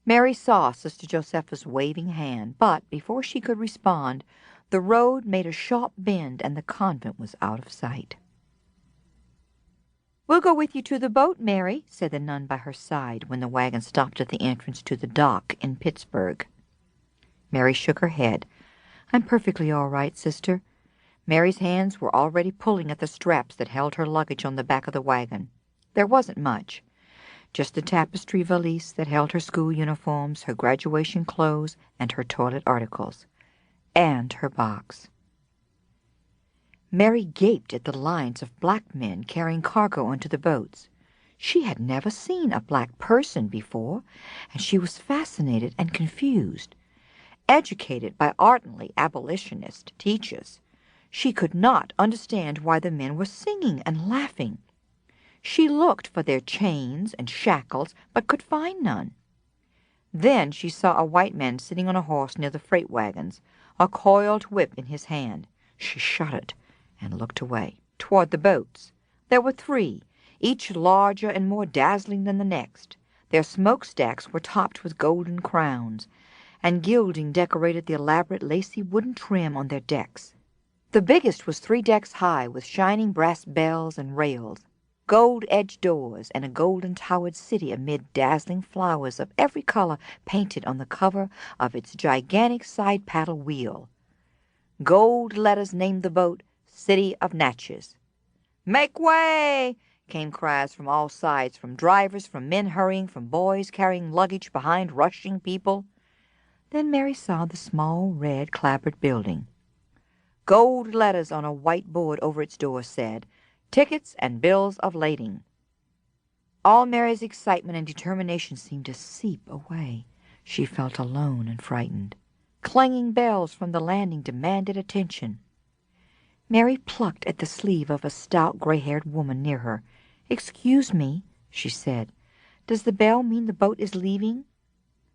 Mary saw Sister Josephus' waving hand, but before she could respond, the road made a sharp bend and the convent was out of sight. "We'll go with you to the boat, Mary," said the nun by her side when the wagon stopped at the entrance to the dock in Pittsburgh. Mary shook her head. "I'm perfectly all right, sister." Mary's hands were already pulling at the straps that held her luggage on the back of the wagon. There wasn't much. Just the tapestry valise that held her school uniforms, her graduation clothes, and her toilet articles. And her box. Mary gaped at the lines of black men carrying cargo onto the boats. She had never seen a black person before, and she was fascinated and confused. Educated by ardently abolitionist teachers, she could not understand why the men were singing and laughing. She looked for their chains and shackles, but could find none. Then she saw a white man sitting on a horse near the freight wagons, a coiled whip in his hand. She shuddered and looked away, toward the boats. There were 3, each larger and more dazzling than the next. Their smokestacks were topped with golden crowns, and gilding decorated the elaborate lacy wooden trim on their decks. The biggest was 3 decks high, with shining brass bells and rails, gold-edged doors, and a golden-towered city amid dazzling flowers of every color painted on the cover of its gigantic side-paddle wheel. Gold letters named the boat City of Natchez. "Make way!" came cries from all sides, from drivers, from men hurrying, from boys carrying luggage behind rushing people. Then Mary saw the small, red, clapboard building. Gold letters on a white board over its door said, "Tickets and bills of lading." All Mary's excitement and determination seemed to seep away. She felt alone and frightened. Clanging bells from the landing demanded attention. Mary plucked at the sleeve of a stout, gray-haired woman near her. "Excuse me," she said. "Does the bell mean the boat is leaving?"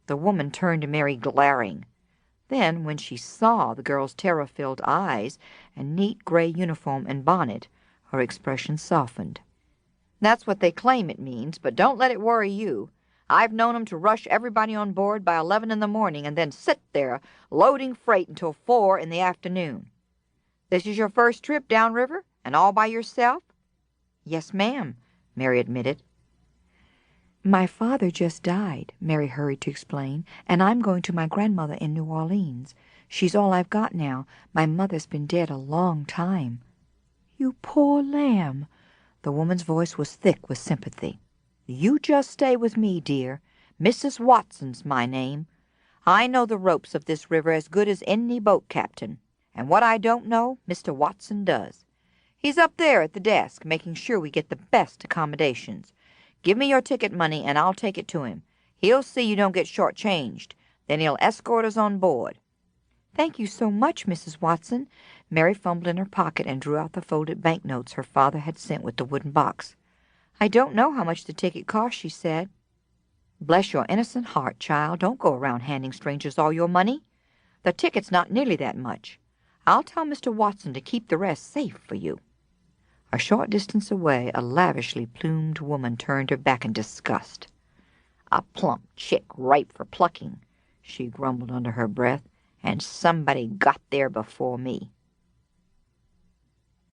The woman turned to Mary, glaring. Then, when she saw the girl's terror-filled eyes and neat gray uniform and bonnet, her expression softened. "That's what they claim it means, but don't let it worry you. I've known 'em to rush everybody on board by 11 in the morning and then sit there loading freight until 4 in the afternoon. This is your first trip downriver, and all by yourself?" "Yes, ma'am," Mary admitted. "My father just died," Mary hurried to explain, "and I'm going to my grandmother in New Orleans. She's all I've got now. My mother's been dead a long time." "You poor lamb!" The woman's voice was thick with sympathy. "You just stay with me, dear. Mrs. Watson's my name. I know the ropes of this river as good as any boat captain, and what I don't know, Mr. Watson does. He's up there at the desk, making sure we get the best accommodations. Give me your ticket money, and I'll take it to him. He'll see you don't get short-changed. Then he'll escort us on board." "Thank you so much, Mrs. Watson." Mary fumbled in her pocket and drew out the folded banknotes her father had sent with the wooden box. "I don't know how much the ticket cost," she said. "Bless your innocent heart, child. Don't go around handing strangers all your money. The ticket's not nearly that much. I'll tell Mr. Watson to keep the rest safe for you." A short distance away, a lavishly plumed woman turned her back in disgust. "A plump chick ripe for plucking," she grumbled under her breath, "and somebody got there before me."